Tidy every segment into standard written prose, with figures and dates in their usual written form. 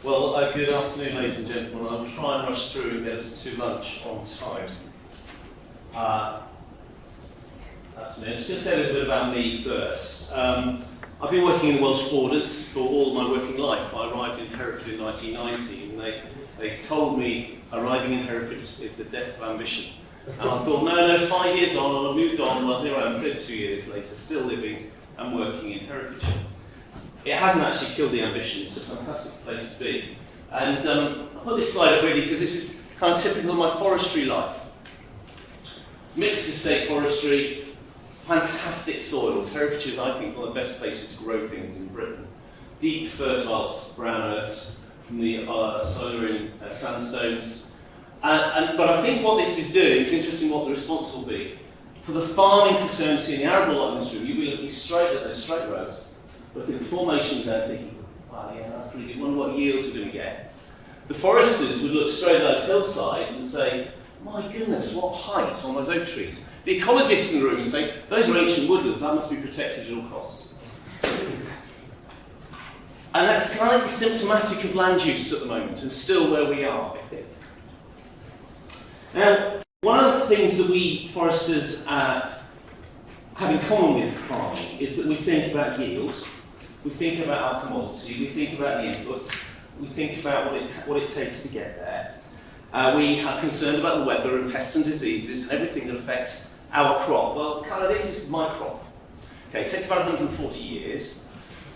Well, good afternoon, ladies and gentlemen. I'll try and rush through and get us to lunch on time. That's me. I'm just going to say a little bit about me first. I've been working in the Welsh borders for all my working life. I arrived in Hereford in 1990, and they told me arriving in Hereford is the death of ambition. And I thought, no, 5 years on, and I moved on. Well, here I am, 32 years later, still living and working in Herefordshire. It hasn't actually killed the ambition. It's a fantastic place to be. And I put this slide up really because this is kind of typical of my forestry life. Mixed estate forestry, fantastic soils. Herefordshire is, I think, one of the best places to grow things in Britain. Deep, fertile brown earths from the Silurian sandstones. But I think what this is doing, it's interesting what the response will be. For the farming fraternity in the arable lot in this room, you'll be looking straight at those straight rows, looking at the formation there, thinking, wow, yeah, that's pretty good. Wonder what yields we're going to get. The foresters would look straight at those hillsides and say, my goodness, what height on those oak trees. The ecologists in the room would say, those are ancient woodlands, that must be protected at all costs. And that's slightly symptomatic of land use at the moment, and still where we are, I think. Now, one of the things that we foresters have in common with farming is that we think about yield, we think about our commodity, we think about the inputs, we think about what it takes to get there. We are concerned about the weather and pests and diseases and everything that affects our crop. Well, kind of this is my crop. Okay, it takes about 140 years,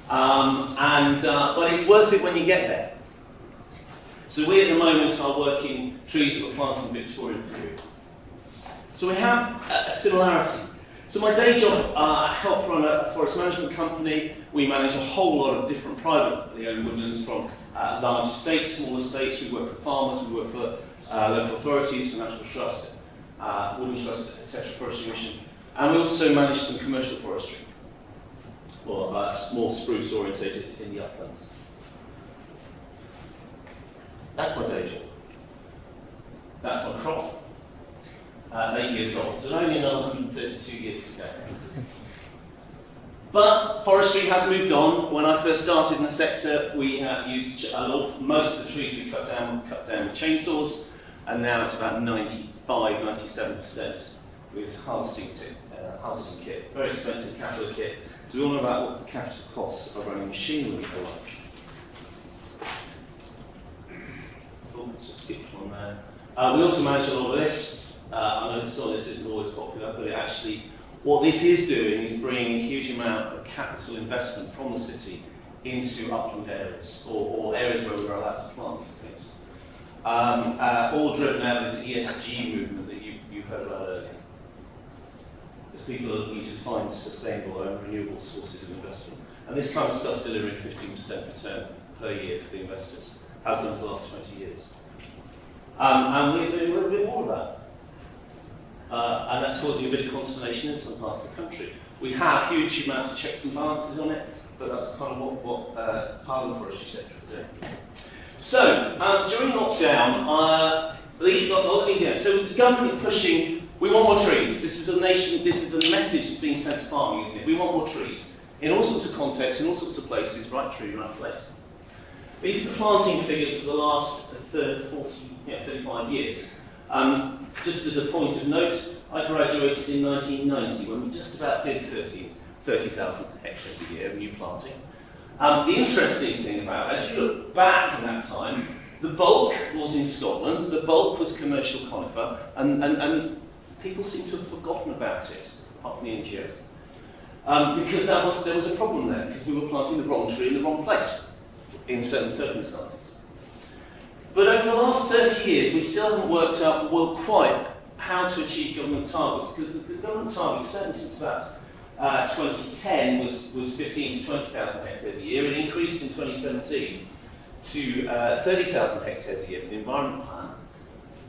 but it's worth it when you get there. So we at the moment are working trees that were planted in the Victorian period. So we have a similarity. So my day job, I help run a forest management company. We manage a whole lot of different privately owned woodlands, from large estates, small estates. We work for farmers, we work for local authorities, for National Trust, Woodland Trust, etc., Forestry Mission. And we also manage some commercial forestry, or more spruce orientated in the uplands. That's my day job. That's my crop. That's 8 years old, so only another 132 years to go. But forestry has moved on. When I first started in the sector, we used most of the trees we cut down with chainsaws, and now it's about 95–97% with harvesting kit. Very expensive capital kit. So we all know about what the capital costs of running machinery are like. Oh, just skipped one there. We also manage a lot of this. I know some of this isn't always popular, but what this is doing is bringing a huge amount of capital investment from the city into upland areas, or areas where we're allowed to plant these things. All driven out of this ESG movement that you heard about earlier. As people are looking to find sustainable and renewable sources of investment. And this kind of stuff's delivering 15% return per year for the investors. Has done for the last 20 years. And we're doing a little bit more of that. And that's causing a bit of consternation in some parts of the country. We have huge amounts of checks and balances on it, but that's kind of what part of the forestry sector is doing. So, during lockdown, so the government is pushing, we want more trees. This is the message that's being sent to farming, isn't it? We want more trees. In all sorts of contexts, in all sorts of places, right tree, right place. These are the planting figures for the last 35 years. Just as a point of note, I graduated in 1990 when we just about did 30,000 hectares a year of new planting. The interesting thing about it, as you look back in that time, the bulk was in Scotland, the bulk was commercial conifer, and people seem to have forgotten about it, apart from the NGOs. Because there was a problem there, because we were planting the wrong tree in the wrong place, in certain circumstances. But over the last 30 years, we still haven't worked out quite how to achieve government targets, because the government target, certainly since about 2010, was 15 to 20,000 hectares a year. It increased in 2017 to 30,000 hectares a year for the Environment Plan.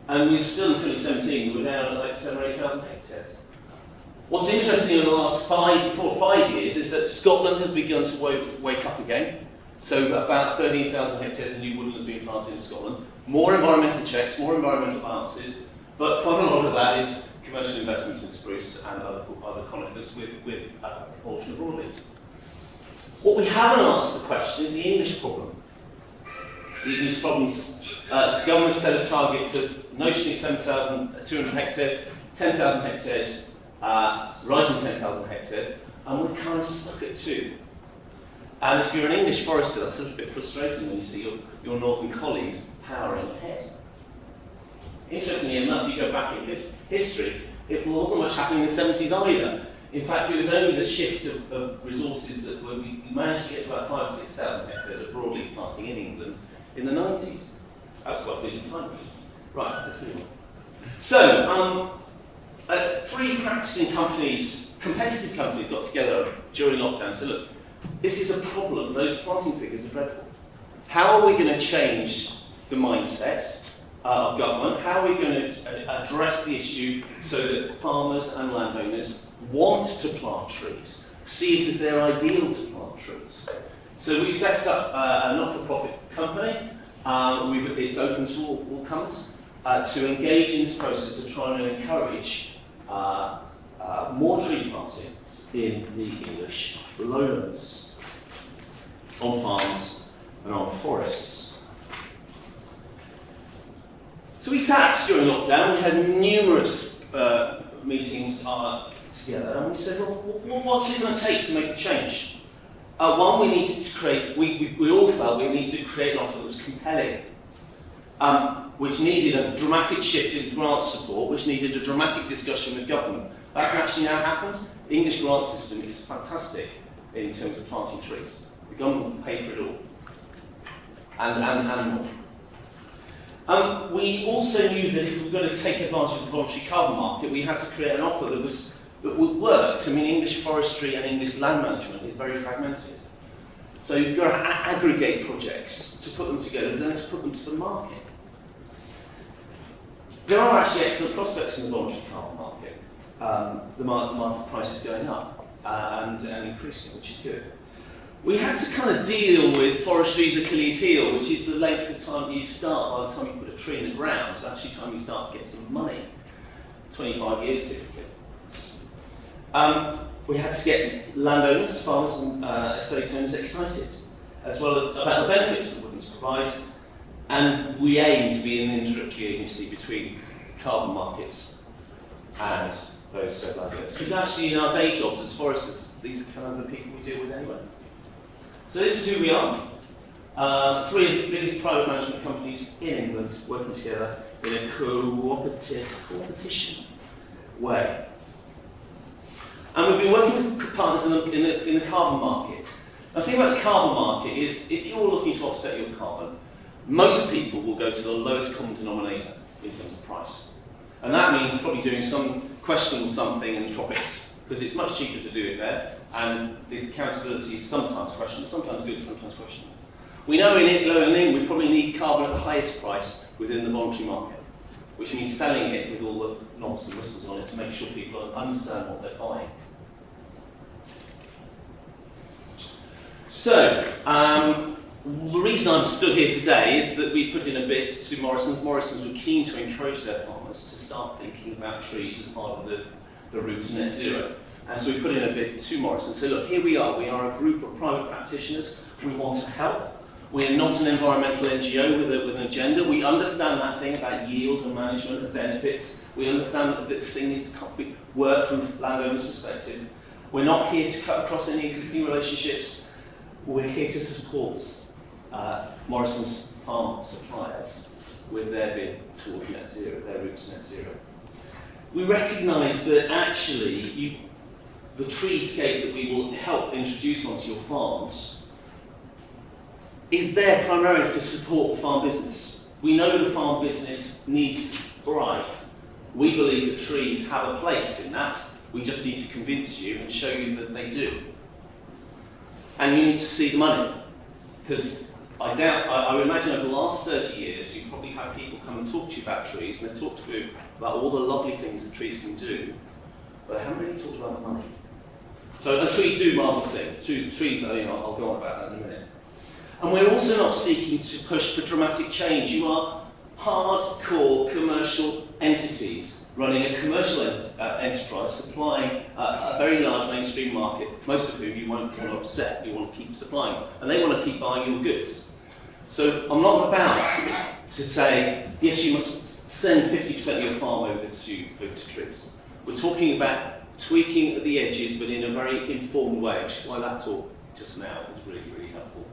And we were still in 2017, we were down at like 7,000 or 8,000 hectares. What's interesting in the last 4 or 5 years is that Scotland has begun to wake up again. So about 13,000 hectares of new woodlands being planted in Scotland. More environmental checks, more environmental balances, but quite a lot of that is commercial investment in spruce and other conifers with a proportion of broadleaves. What we haven't answered the question is the English problem. the English problems. The government set a target for notionally 7,200 hectares, 10,000 hectares, rising 10,000 hectares, and we're kind of stuck at 2. And if you're an English forester, that's a little bit frustrating when you see your northern colleagues powering ahead. Interestingly enough, you go back in history, it wasn't much happening in the 70s either. In fact, it was only the shift of resources that we managed to get to about 5,000 or 6,000 hectares of broadleaf planting in England in the 90s. That was quite a busy time. Right, let's move on. So, 3 practicing companies, competitive companies, got together during lockdown and said, look, this is a problem. Those planting figures are dreadful. How are we going to change the mindset of government? How are we going to address the issue so that farmers and landowners want to plant trees, see it as their ideal to plant trees? So we've set up a not-for-profit company. It's open to all comers to engage in this process of trying to encourage more tree planting in the English lowlands, on farms and on forests. So we sat during lockdown, we had numerous meetings together, and we said, well, what's it going to take to make a change? One, we needed to create, we all felt we needed to create an offer that was compelling, which needed a dramatic shift in grant support, which needed a dramatic discussion with government. That's actually now happened. The English grant system is fantastic in terms of planting trees. The government will pay for it all, and more. We also knew that if we were going to take advantage of the voluntary carbon market, we had to create an offer that would work. I mean, English forestry and English land management is very fragmented. So you've got to aggregate projects to put them together, then to put them to the market. There are actually excellent prospects in the voluntary carbon market. The market price is going up and increasing, which is good. We had to kind of deal with forestry's Achilles heel, which is the length of time you start by the time you put a tree in the ground. It's actually time you start to get some money. 25 years typically. We had to get landowners, farmers and estate owners excited, as well as about the benefits that woodlands provide. And we aim to be an introductory agency between carbon markets and those said landowners. Because actually in our day jobs as foresters, these are kind of the people we deal with anyway. So this is who we are. 3 of the biggest private management companies in England working together in a competition way. And we've been working with partners in the carbon market. Now, the thing about the carbon market is if you're looking to offset your carbon, most people will go to the lowest common denominator in terms of price. And that means probably doing some questioning something in the tropics, because it's much cheaper to do it there, and the accountability is sometimes questioned, sometimes good, sometimes questionable. We know in England we probably need carbon at the highest price within the voluntary market, which means selling it with all the knobs and whistles on it to make sure people understand what they're buying. So, the reason I'm stood here today is that we put in a bid to Morrisons. Morrisons were keen to encourage their farmers to start thinking about trees as part of the route to net zero. And so we put in a bid to Morrisons and said, look, here we are a group of private practitioners, we want to help. We are not an environmental NGO with an agenda. We understand that thing about yield and management and benefits. We understand that this thing needs to work from landowners' perspective. We're not here to cut across any existing relationships. We're here to support Morrisons farm suppliers with their bid towards net zero, their route to net zero. We recognise that actually the treescape that we will help introduce onto your farms is there primarily to support the farm business. We know the farm business needs to thrive. We believe that trees have a place in that. We just need to convince you and show you that they do. And you need to see the money. Because I would imagine over the last 30 years, you've probably had people come and talk to you about trees, and they talk to you about all the lovely things that trees can do, but they haven't really talked about the money. So, and trees do marvellous things. Trees, I'll go on about that in a minute. And we're also not seeking to push for dramatic change. You are hardcore commercial entities running a commercial enterprise supplying a very large mainstream market, most of whom you won't want to upset, you want to keep supplying, and they want to keep buying your goods. So I'm not about to say, yes, you must send 50% of your farm over to trees. We're talking about tweaking at the edges, but in a very informed way, which is why that talk just now is really, really helpful.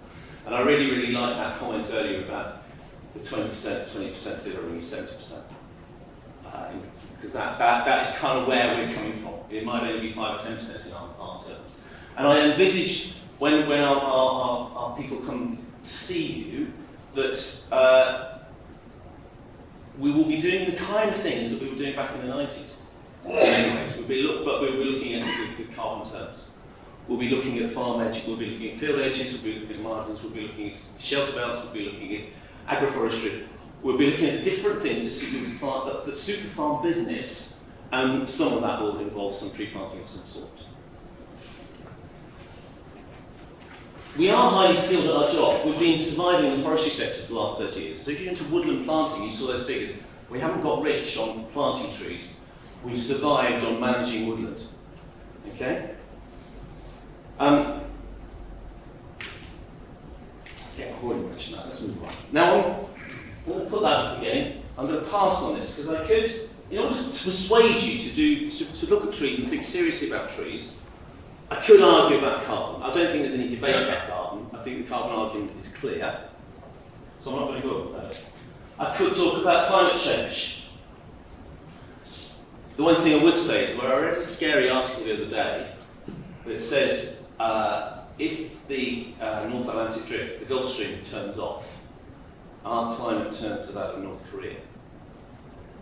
And I really, really like that comment earlier about the 20% delivering 70%. Because that is kind of where we're coming from. It might only be 5 or 10% in our terms. And I envisage when our people come to see you that we will be doing the kind of things that we were doing back in the 90s. Anyways, but we'll be looking at it with carbon terms. We'll be looking at farm edge, we'll be looking at field edges, we'll be looking at margins, we'll be looking at shelter belts, we'll be looking at agroforestry. We'll be looking at different things that suit the farm business, and some of that will involve some tree planting of some sort. We are highly skilled at our job. We've been surviving in the forestry sector for the last 30 years. So if you're into woodland planting, you saw those figures. We haven't got rich on planting trees. We've survived on managing woodland. Okay? Yeah, I've already mentioned that. Let's move on. Now, I'm going to put that up again. I'm going to pass on this because I could, in order to persuade you to look at trees and think seriously about trees, I could argue about carbon. I don't think there's any debate about carbon. I think the carbon argument is clear. So I'm not going to go over that. I could talk about climate change. The one thing I would say is where I read a scary article the other day that says if the North Atlantic Drift, the Gulf Stream, turns off, our climate turns to that of North Korea,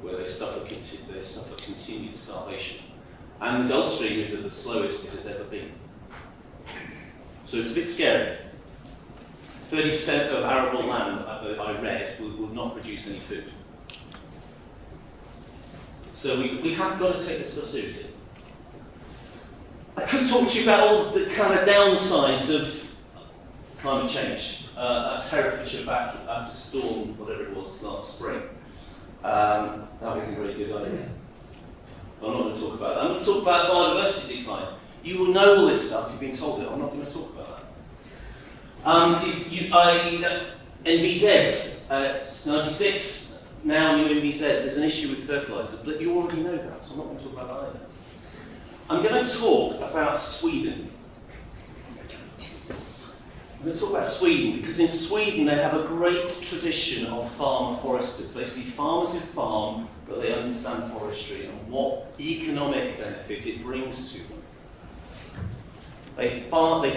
where they suffer continued starvation. And the Gulf Stream is at the slowest it has ever been. So it's a bit scary. 30% of arable land, I read, will not produce any food. So we have got to take this stuff seriously. I could talk to you about all the kind of downsides of climate change. That's Herefordshire back after storm, whatever it was, last spring. That was a very good idea. But I'm not going to talk about that. I'm going to talk about biodiversity decline. You will know all this stuff, you've been told it, I'm not going to talk about that. NVZs, 96. Now new NVZs, there's an issue with fertiliser, but you already know that, so I'm not going to talk about that either. I'm going to talk about Sweden. I'm going to talk about Sweden because in Sweden they have a great tradition of farmer foresters, basically farmers who farm, but they understand forestry and what economic benefit it brings to them. They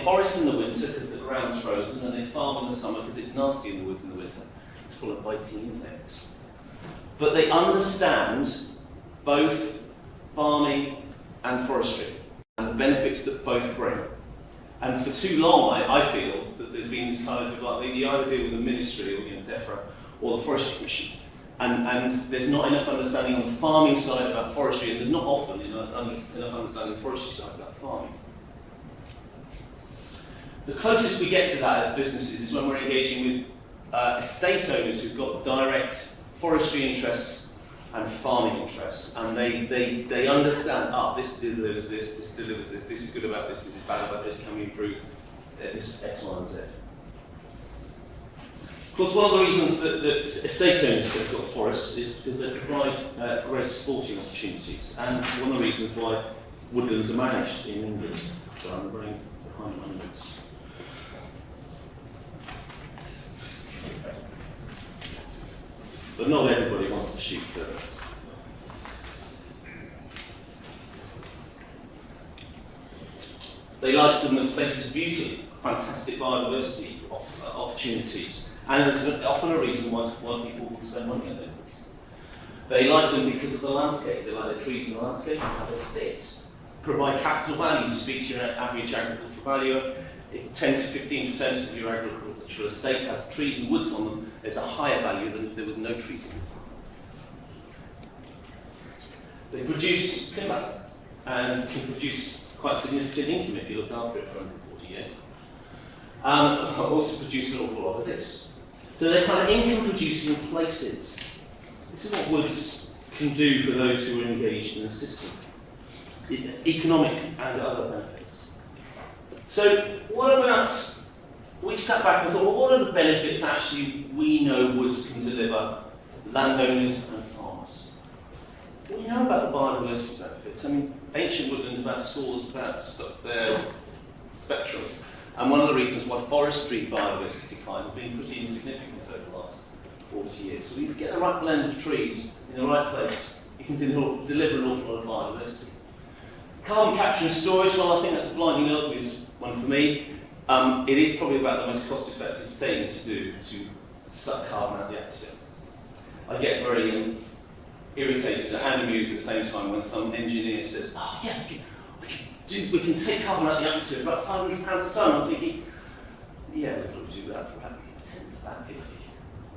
forest in the winter because the ground's frozen, and they farm in the summer because it's nasty in the woods in the winter. It's full of biting insects. But they understand both farming and forestry and the benefits that both bring. And for too long, I feel that there's been this kind of divide. You either deal with the ministry or DEFRA or the Forestry Commission. And there's not enough understanding on the farming side about forestry, and there's not often enough understanding on the forestry side about farming. The closest we get to that as businesses is when we're engaging with estate owners who've got direct forestry interests and farming interests, and they understand, this delivers this delivers this is good about this is bad about this, can we improve this X, Y, and Z. Of course, one of the reasons that estate owners have got forests is because they provide great sporting opportunities, and one of the reasons why woodlands are managed in England. So I'm running behind my notes. But not everybody wants to shoot birds. They like them as places of beauty, fantastic biodiversity opportunities, and there's often a reason why people will spend money on those. They like them because of the landscape. They like the trees in the landscape and how they fit. Provide capital value to speak to your average agricultural valuer. If 10 to 15% of your agricultural estate has trees and woods on them, there's a higher value than if there was no trees and woods on them. They produce timber and can produce quite significant income if you look after it for 140 years. Also produce an awful lot of this. So they're kind of income producing places. This is what woods can do for those who are engaged in the system. Economic and other benefits. So what about we sat back and thought, well, what are the benefits actually we know woods can deliver landowners and farmers? Well, we know about the biodiversity benefits. I mean, ancient woodland about scores about their spectrum. And one of the reasons why forestry biodiversity decline has been pretty insignificant over the last 40 years. So if you get the right blend of trees in the right place, you can deliver an awful lot of biodiversity. Carbon capture and storage, well, I think that's a blinding obvious one for me. It is probably about the most cost-effective thing to do to suck carbon out of the atmosphere. I get very irritated and amused at the same time when some engineer says, oh yeah, we can take carbon out of the atmosphere about £500 a tonne. I'm thinking, yeah, we'll probably do that for about a tenth of that, maybe.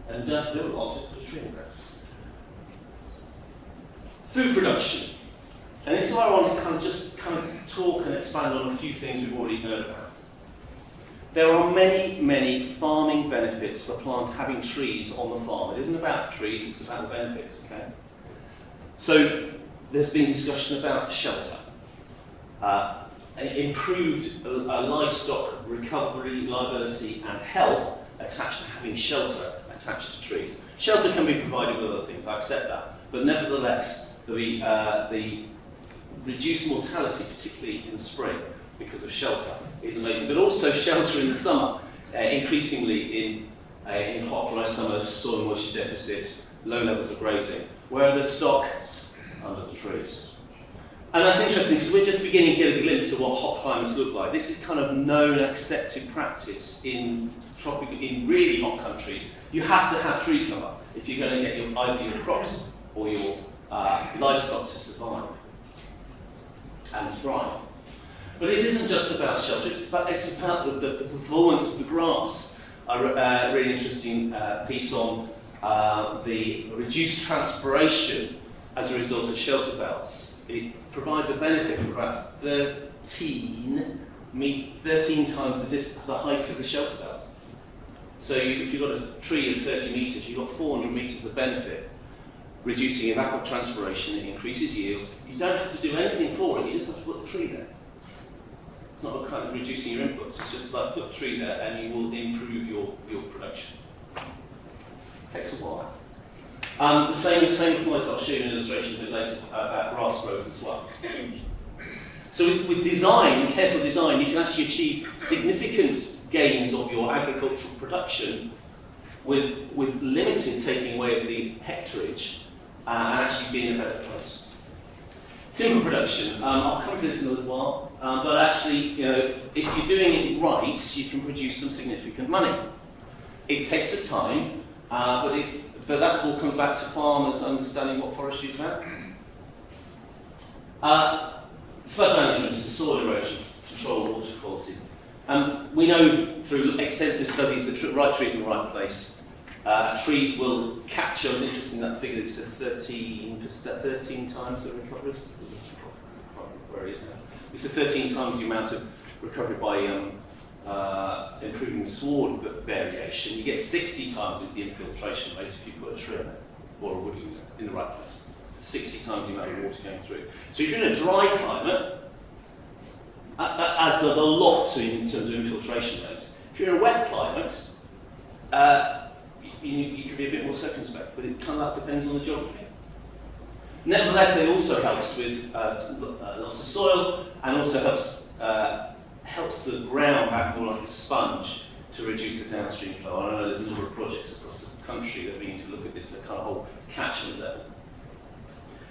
And don't do a lot, just put a tree in the ground. Food production. And this is where I want to kind of talk and expand on a few things we've already heard about. There are many, many farming benefits for having trees on the farm. It isn't about the trees, it's about the benefits, okay? So there's been discussion about shelter. Improved livestock recovery, liability and health attached to having shelter attached to trees. Shelter can be provided with other things, I accept that. But nevertheless, the reduced mortality, particularly in the spring, because of shelter, is amazing. But also shelter in the summer, increasingly in hot, dry summers, soil moisture deficits, low levels of grazing. Where are the stock? Under the trees. And that's interesting because we're just beginning to get a glimpse of what hot climates look like. This is kind of known, accepted practice in really hot countries. You have to have tree cover if you're going to get either your crops or your livestock to survive and thrive. But it isn't just about shelter, it's about the performance of the grass. I read a really interesting piece on the reduced transpiration as a result of shelter belts. It provides a benefit for about 13 times the height of the shelter belt. So if you've got a tree of 30 metres, you've got 400 metres of benefit, reducing evapotranspiration, it increases yield. You don't have to do anything for it, you just have to put the tree there. It's not kind of reducing your inputs, it's just like put a tree there and you will improve your production. It takes a while. The same applies, I'll show you an illustration a bit later about grass growth as well. So with design, careful design, you can actually achieve significant gains of your agricultural production with limited taking away of the hectareage and actually being a better place. Timber production, I'll come to this in a little while, but actually, you know, if you're doing it right, you can produce some significant money. It takes a time, but that all comes back to farmers understanding what forestry is about. Flood management and soil erosion, control of water quality. We know through extensive studies that right trees in the right place, trees will capture, it's interesting that figure that said 13 times the recovery. Where is that? We said 13 times the amount of recovery by improving the sward variation. You get 60 times the infiltration rate if you put a tree in it, or a woodland in the right place. 60 times the amount of water going through. So if you're in a dry climate, that adds a lot in terms of infiltration rate. If you're in a wet climate, you can be a bit more circumspect, but it kind of depends on the geography. Nevertheless, it also helps with loss of soil, and also helps the ground act more like a sponge to reduce the downstream flow. I know there's a number of projects across the country that are beginning to look at this at kind of whole catchment level.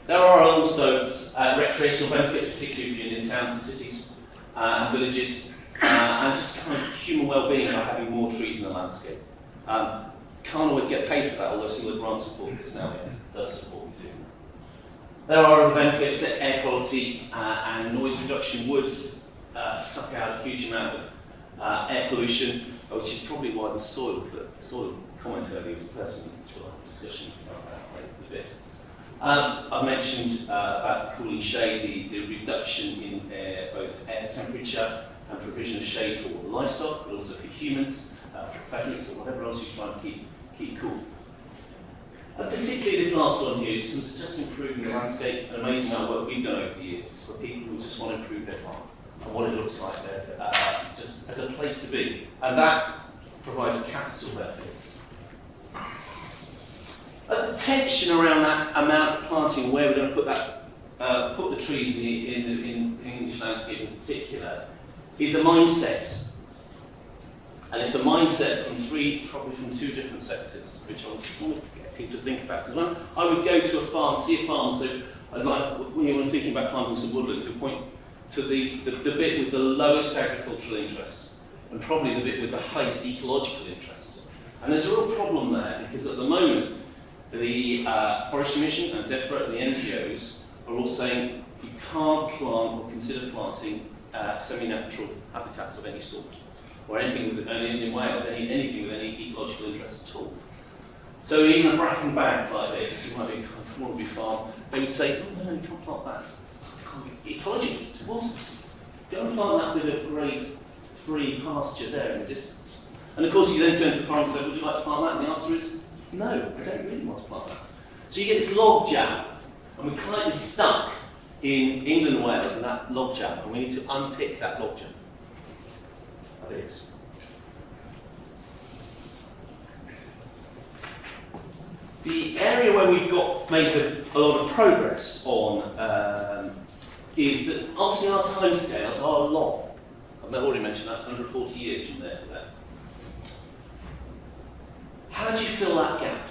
There are also recreational benefits, particularly if you're in towns and cities and villages, and just kind of human well-being by having more trees in the landscape. Can't always get paid for that, although some of the grant support is now does support what we do. There are other benefits, air quality and noise reduction. Woods suck out a huge amount of air pollution, which is probably why the soil comment earlier was pertinent, which we'll have a discussion about that later in a bit. I've mentioned about cooling shade, the reduction in both air temperature and provision of shade for livestock, but also for humans, for pheasants or whatever else you try and keep cool. And particularly this last one here is just improving the landscape, an amazing amount of work we've done over the years. It's for people who just want to improve their farm and what it looks like there, just as a place to be. And that provides capital benefits. The tension around that amount of planting, where we're going to put that, put the trees in English landscape in particular, is a mindset. And it's a mindset probably from two different sectors, which I just want to get people to think about. Because when I would go to a farm, see a farm, so I'd like, when you were thinking about planting some woodland, you point to the bit with the lowest agricultural interest, and probably the bit with the highest ecological interest. And there's a real problem there, because at the moment, the Forest Commission and DEFRA and the NGOs are all saying you can't plant or consider planting semi-natural habitats of any sort, or anything with, in Wales, anything with any ecological interest at all. So even a bracken bank like this, you might be a Morrisons farm, they would say, oh, no, you can't plant that. Ecology, it's awesome. Go and plant that bit of grade 3 pasture there in the distance. And of course you then turn to the farm and say, would you like to plant that? And the answer is, no, I don't really want to plant that. So you get this log jam, and we're kind of stuck in England and Wales in that log jam, and we need to unpick that log jam. I think it's the area where we've made a lot of progress on is that obviously our timescales are long. I've already mentioned that's 140 years from there to there. How do you fill that gap?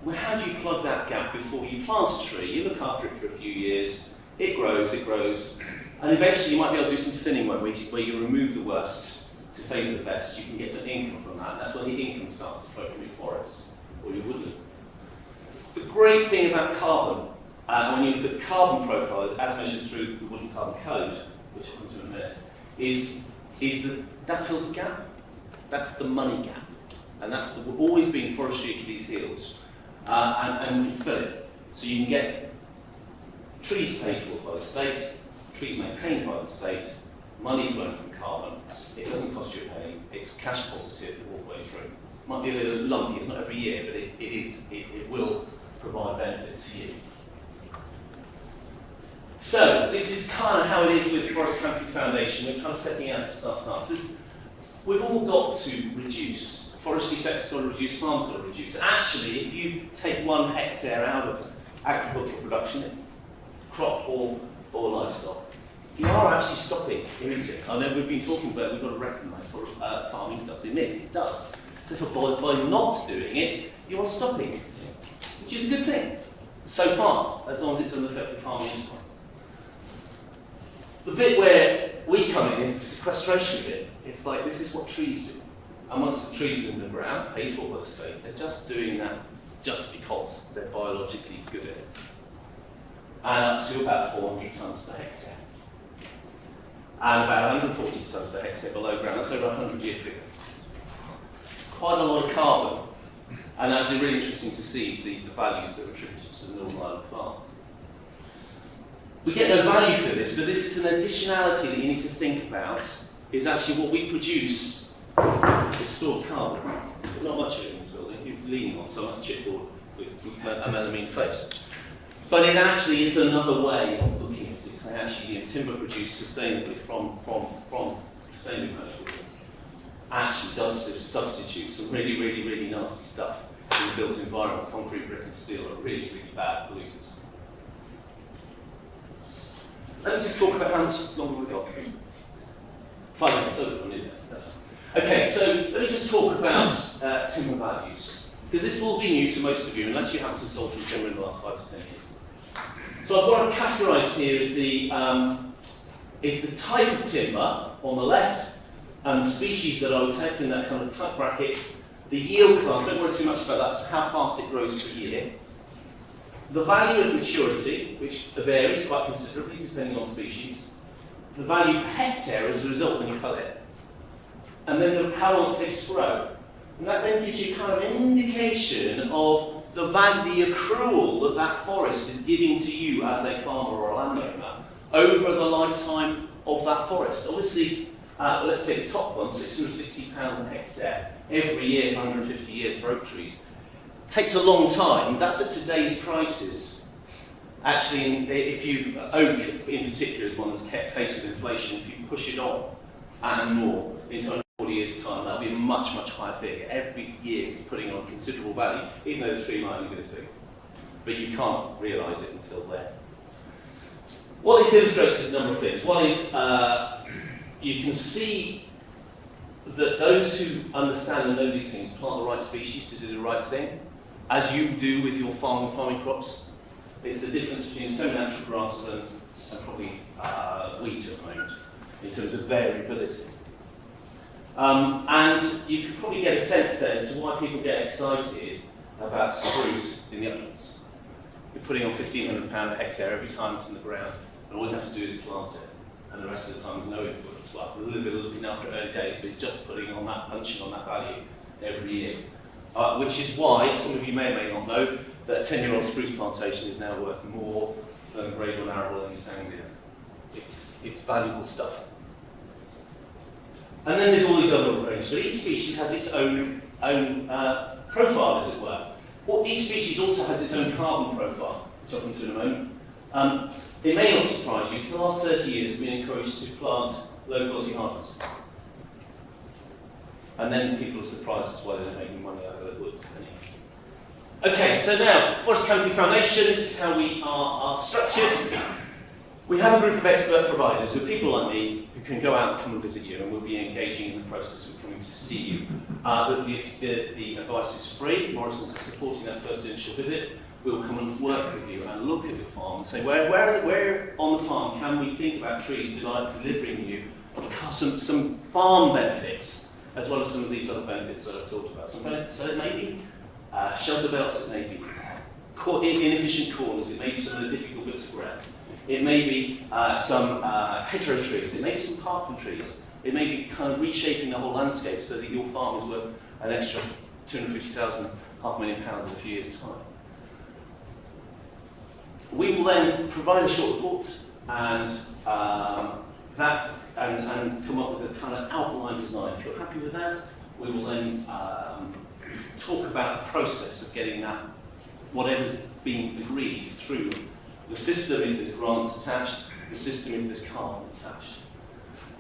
Well, how do you plug that gap before you plant a tree? You look after it for a few years, it grows, and eventually you might be able to do some thinning where you remove the worst to favour the best. You can get some income from that. That's when the income starts to flow from your forest or your woodland. The great thing about carbon, when you look at carbon profiles, as measured through the Woodland Carbon Code, which I'll come to in a minute, is that fills the gap. That's the money gap. And that's always been forestry Achilles' heels. And we can fill it. So you can get trees paid for by the state, trees maintained by the state, money flowing from carbon. It doesn't cost you a penny. It's cash positive all the way through. Might be a little lumpy, it's not every year, but it will provide benefit to you. So this is kind of how it is with Forest Country Foundation. We're kind of setting out to start. We've all got to reduce. Forestry sector's got to reduce, farm's got to reduce. Actually, if you take 1 hectare out of agricultural production, crop or livestock, you are actually stopping emitting. I know we've been talking about we've got to recognise farming does emit, it does. So by not doing it, you are stopping emitting, which is a good thing, so far, as long as it doesn't affect the farming enterprise. The bit where we come in is the sequestration bit. It's like, this is what trees do. And once the trees are in the ground, paid for by the state, they're just doing that just because they're biologically good at it. And up to about 400 tonnes per hectare. And about 140 tonnes per hectare below ground. That's over a 100-year figure. Quite a lot of carbon. And that's really interesting to see the values that are attributed to the Northern Ireland farms. We get no value for this, so this is an additionality that you need to think about, is actually what we produce is stored carbon. Not much of it in this building, you're leaning on so much chipboard with a melamine face. But it actually is another way of looking at it. So actually, timber produced sustainably from sustainably managed wood actually does substitute some really, really, really nasty stuff in the built environment. Concrete, brick and steel are really, really bad polluters. Let me just talk about how much longer we've got. 5 minutes, over, that's fine. Okay, so let me just talk about timber values, because this will be new to most of you, unless you happen to have sold some timber in the last 5 to 10 years. So what I've categorised here is the type of timber on the left, and the species that I would take in that kind of type bracket, the yield class, don't worry too much about that, it's how fast it grows per year. The value at maturity, which varies quite considerably depending on species. The value per hectare as a result when you fell it. And then how long it takes to grow. And that then gives you kind of an indication of the accrual that forest is giving to you as a farmer or a landowner over the lifetime of that forest. Obviously, let's take the top one, £660 a hectare every year for 150 years for oak trees. Takes a long time. That's at today's prices. Actually, if you oak in particular is one that's kept pace with inflation. If you push it on and more into 140 years' time, that'll be a much, much higher residual value, even though the tree might be good to. But you can't realise it until then. What this illustrates is a number of things. One is you can see that those who understand and know these things plant the right species to do the right thing, as you do with your farming crops. It's the difference between semi-natural grasslands and probably wheat at the moment, in terms of variability. And you could probably get a sense there as to why people get excited about spruce in the uplands. You're putting on £1,500 a hectare every time it's in the ground, and all you have to do is plant it. And the rest of the time there's no inputs. Well, a little bit of looking after it early days, but it's just putting on that, punching on that value every year. Which is why, some of you may or may not know, that a 10-year-old spruce plantation is now worth more than Grade 1 arable in East Anglia. It's valuable stuff. And then there's all these other ranges, but each species has its own profile, as it were. Well, each species also has its own carbon profile, which I'll come to in a moment. It may not surprise you, for the last 30 years we've been encouraged to plant low-quality hardwoods. And then people are surprised as to why they don't make any money out of the woods. Okay, so now, Forest Canopy Foundation, this is how we are structured. We have a group of expert providers, who are people like me, who can go out and come and visit you, and we'll be engaging in the process of coming to see you. The advice is free. Morrisons is supporting that first initial visit. We'll come and work with you and look at your farm and say, where on the farm can we think about trees delivering you some farm benefits, as well as some of these other benefits that I've talked about. So it may be shelter belts, it may be inefficient corners, it may be some of the difficult bits of ground. It may be some hedgerow trees, it may be some parkland trees. It may be kind of reshaping the whole landscape so that your farm is worth an extra £250,000, £500,000 in a few years' time. We will then provide a short report and come up with a kind of outline design. If you're happy with that, we will then talk about the process of getting that, whatever's being agreed, through the system if there's grants attached, the system if there's carbon attached.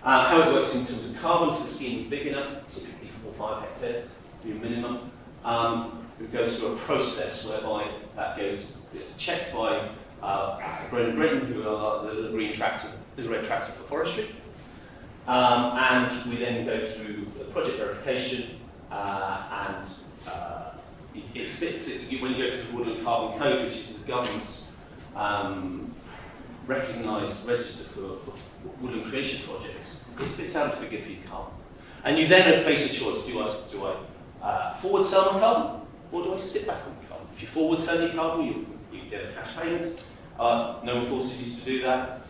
How it works in terms of carbon, if the scheme is big enough, typically 4 or 5 hectares, be a minimum. It goes through a process whereby that gets checked by Brendan Britton, who are the red tractor for forestry. And we then go through the project verification, and it fits it when you go to the Woodland Carbon Code, which is the government's recognised register for woodland creation projects. It spits out a figure for your carbon. And you then face a choice: do I forward sell my carbon, or do I sit back on the carbon? If you forward sell your carbon, you get a cash payment. No one forces you to do that.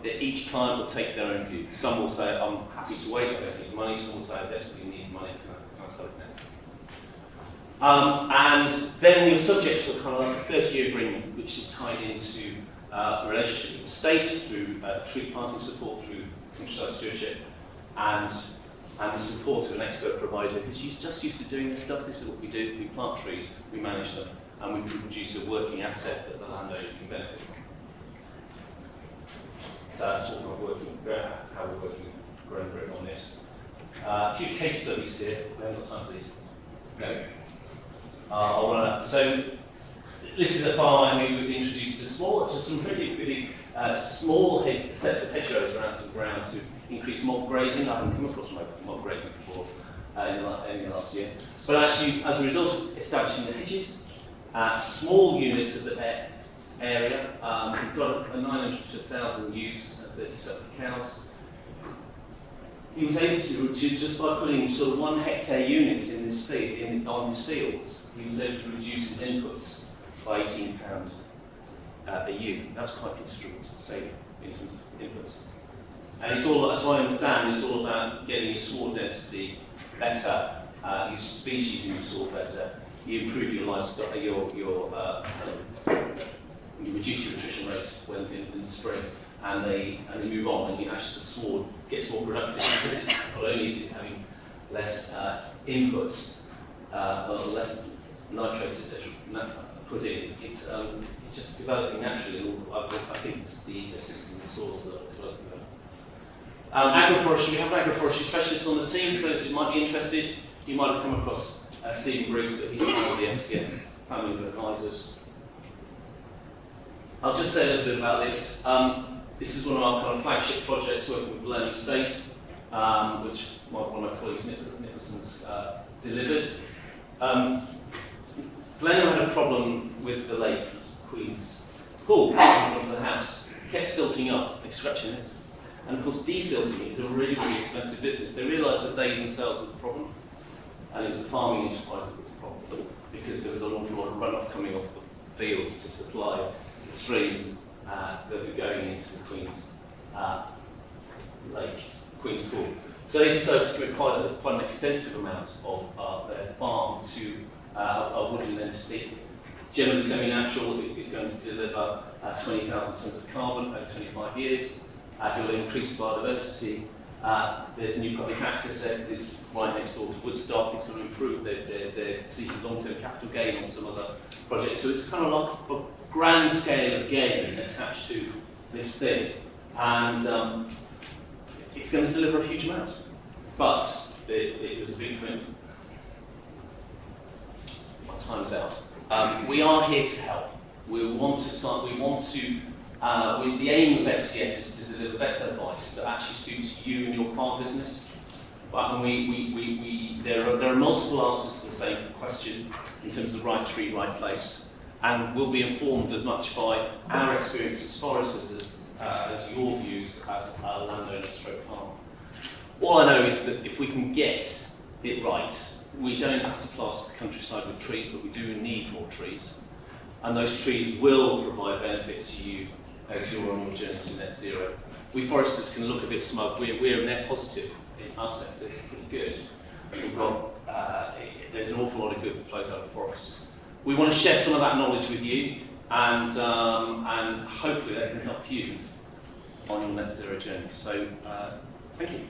Each client will take their own view. Some will say, I'm happy to wait, I don't need money. Some will say, I desperately need money, can I sell it now? And then you're subject to a kind of like a 30-year agreement, which is tied into a relationship with the state, through tree planting support, through countryside stewardship, and the support of an expert provider who's just used to doing this stuff. This is what we do. We plant trees, we manage them, and we produce a working asset that the landowner can benefit from. So that's talking about how we're working with Growing Britain on this. A few case studies here. We haven't got time for these. No. I'll run out. So this is a farmer who introduced some really small sets of hedgerows around some ground to increase mob grazing. I haven't come across mob grazing before in the last year. But actually, as a result of establishing the hedges, small units of the area, we've got a 900 to 1,000 ewes and 37 cows. He was able to, just by putting sort of 1 hectare units in this field, on his fields, he was able to reduce his inputs by £18 a ewe. That's quite considerable saving in terms of inputs. And it's all, as I understand, it's all about getting your sward density better, your species in your sward better. You improve your livestock, you reduce your attrition rates when in the spring, and they move on, and you actually the sward gets more productive. Not only is it having less inputs, less nitrates, etc. put in, it's just developing naturally. I think it's the ecosystem, the soils that are developing. Agroforestry, we have an agroforestry specialist on the team. For those who might be interested, you might have come across Stephen Briggs, but he's part of the FCF family of advisors. I'll just say a little bit about this. This is one of our kind of flagship projects working with Blenheim Estate, which one of my colleagues, Nicholson's, delivered. Blenheim had a problem with the lake, Queen's Pool, in front of the house. It kept silting up, like scratching it. And of course, desilting is a really, really expensive business. They realised that they themselves were the problem, and it was the farming enterprise that was the problem, because there was an awful lot of runoff coming off the fields to supply the streams that were going into the Queen's Lake, Queen's Pool. So they decided to commit quite an extensive amount of their farm to a woodland entity. Generally semi-natural, it's going to deliver 20,000 tonnes of carbon over 25 years. It will increase biodiversity. There's new public access there because it's right next door to Woodstock. It's going to improve their seeking long-term capital gain on some other projects. So it's kind of like a grand scale of gain attached to this thing. And it's going to deliver a huge amount. But it was a big commitment. My time's out. We are here to help. The aim of FCF is to deliver the best advice that actually suits you and your farm business. But there are multiple answers to the same question in terms of right tree, right place, and we'll be informed as much by our experience as foresters as your views as a landowner stroke farmer. All I know is that if we can get it right, we don't have to plaster the countryside with trees, but we do need more trees. And those trees will provide benefit to you as you're on your journey to net zero. We foresters can look a bit smug. We're net positive in our sector. It's pretty good. We've got, there's an awful lot of good that flows out of forests. We want to share some of that knowledge with you, and hopefully that can help you on your net zero journey. So, thank you.